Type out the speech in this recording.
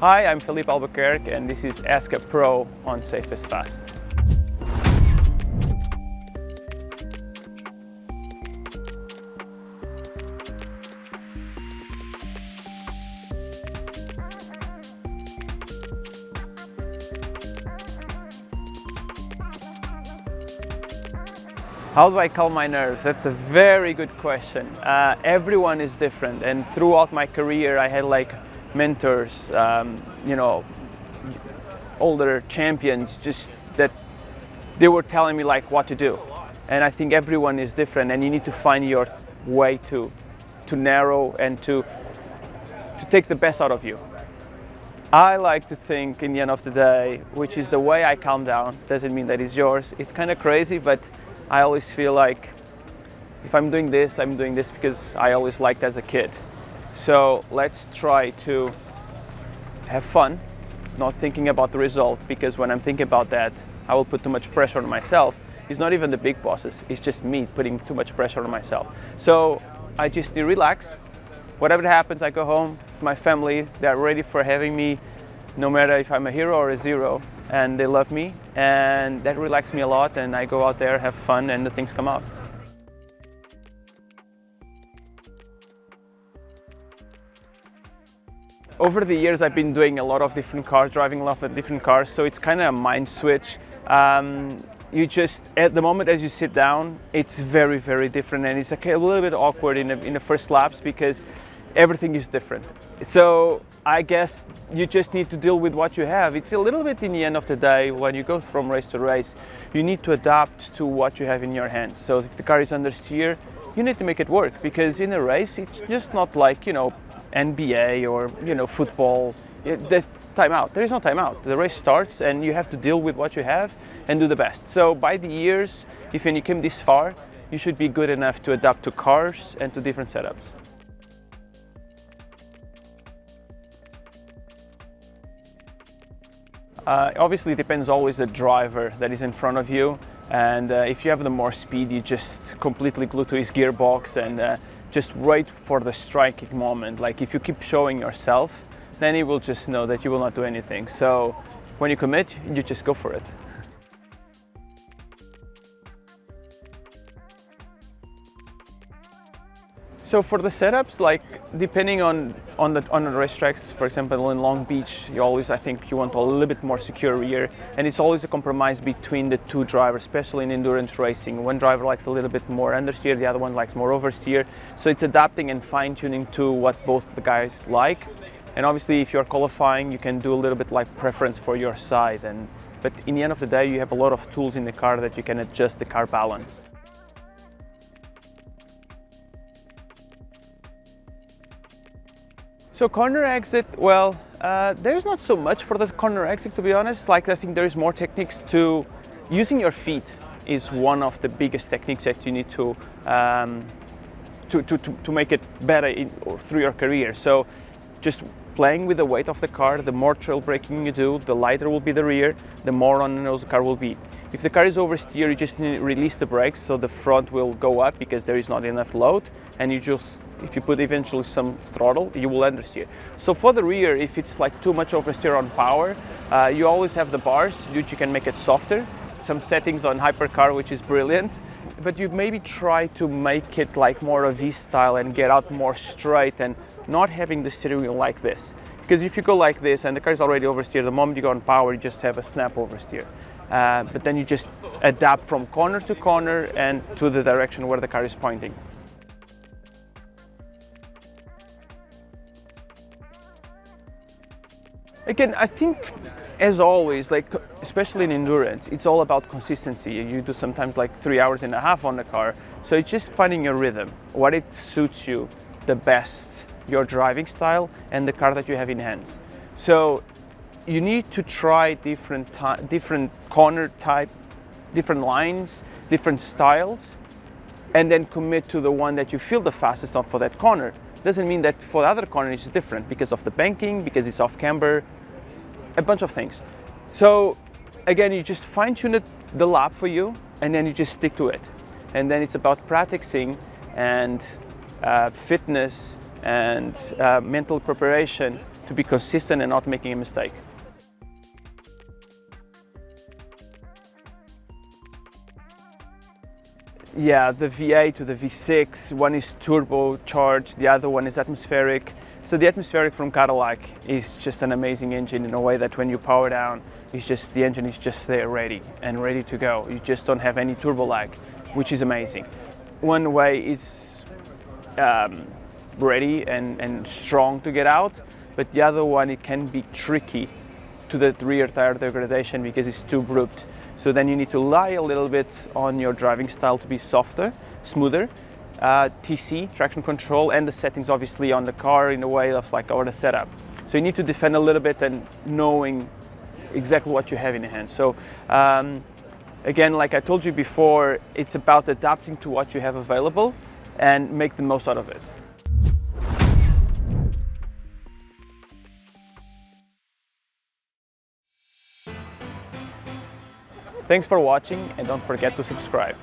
Hi, I'm Filipe Albuquerque and this is Ask a Pro on SAFEisFAST. How do I calm my nerves? That's a very good question. Everyone is different, and throughout my career I had mentors, older champions, just that they were telling me what to do. And I think everyone is different, and you need to find your way to narrow and to take the best out of you. I like to think in the end of the day, which is the way I calm down. Doesn't mean that it's yours. It's kind of crazy, but I always feel like if I'm doing this because I always liked as a kid. So let's try to have fun, not thinking about the result, because when I'm thinking about that, I will put too much pressure on myself. It's not even the big bosses, it's just me putting too much pressure on myself. So I just relax. Whatever happens, I go home to my family. They're ready for having me, no matter if I'm a hero or a zero, and they love me, and that relaxes me a lot, and I go out there, have fun, and the things come out. Over the years, I've been doing a lot of different cars, driving a lot of different cars, so it's kind of a mind switch. You just, at the moment as you sit down, it's very, very different, and it's a little bit awkward in the first laps because everything is different. So I guess you just need to deal with what you have. It's a little bit in the end of the day, when you go from race to race, you need to adapt to what you have in your hands. So if the car is understeer, you need to make it work, because in a race, it's just not like, NBA or, football. The timeout. There is no timeout. The race starts and you have to deal with what you have and do the best. So by the years, if you came this far, you should be good enough to adapt to cars and to different setups. Obviously, it depends always the driver that is in front of you, and if you have the more speed, you just completely glue to his gearbox and just wait for the striking moment. Like if you keep showing yourself, then he will just know that you will not do anything. So when you commit, you just go for it. So for the setups, depending on the racetracks, for example in Long Beach, I think you want a little bit more secure rear, and it's always a compromise between the two drivers, especially in endurance racing. One driver likes a little bit more understeer, the other one likes more oversteer. So it's adapting and fine-tuning to what both the guys like. And obviously, if you're qualifying, you can do a little bit preference for your side. But in the end of the day, you have a lot of tools in the car that you can adjust the car balance. So corner exit, there's not so much for the corner exit, to be honest. I think there is more techniques to using your feet is one of the biggest techniques that you need to make it better through your career. So just playing with the weight of the car, the more trail braking you do, the lighter will be the rear, the more on the nose the car will be. If the car is oversteer, you just need to release the brakes so the front will go up because there is not enough load, and if you put eventually some throttle, you will understeer. So for the rear, if it's too much oversteer on power, you always have the bars, which you can make it softer. Some settings on hypercar, which is brilliant, but you maybe try to make it more a V style and get out more straight and not having the steering wheel like this. Because if you go like this and the car is already oversteer, the moment you go on power, you just have a snap oversteer. But then you just adapt from corner to corner and to the direction where the car is pointing. Again, I think, as always, especially in endurance, it's all about consistency. You do sometimes 3.5 hours on the car. So it's just finding your rhythm, what it suits you the best, your driving style and the car that you have in hands. So you need to try different corner type, different lines, different styles, and then commit to the one that you feel the fastest on for that corner. Doesn't mean that for the other corner it's different because of the banking, because it's off camber, a bunch of things. So again, you just fine-tune the lap for you, and then you just stick to it. And then it's about practicing and fitness and mental preparation to be consistent and not making a mistake. Yeah, the V8 to the V6, one is turbocharged, the other one is atmospheric. So the atmospheric from Cadillac is just an amazing engine in a way that when you power down, the engine is just there ready to go. You just don't have any turbo lag, which is amazing. One way is ready and strong to get out, but the other one, it can be tricky to the rear tire degradation because it's too abrupt. So then you need to lie a little bit on your driving style to be softer, smoother. TC, traction control, and the settings obviously on the car in a way of like our setup. So you need to defend a little bit and knowing exactly what you have in your hand. So again, like I told you before, it's about adapting to what you have available and make the most out of it. Thanks for watching and don't forget to subscribe.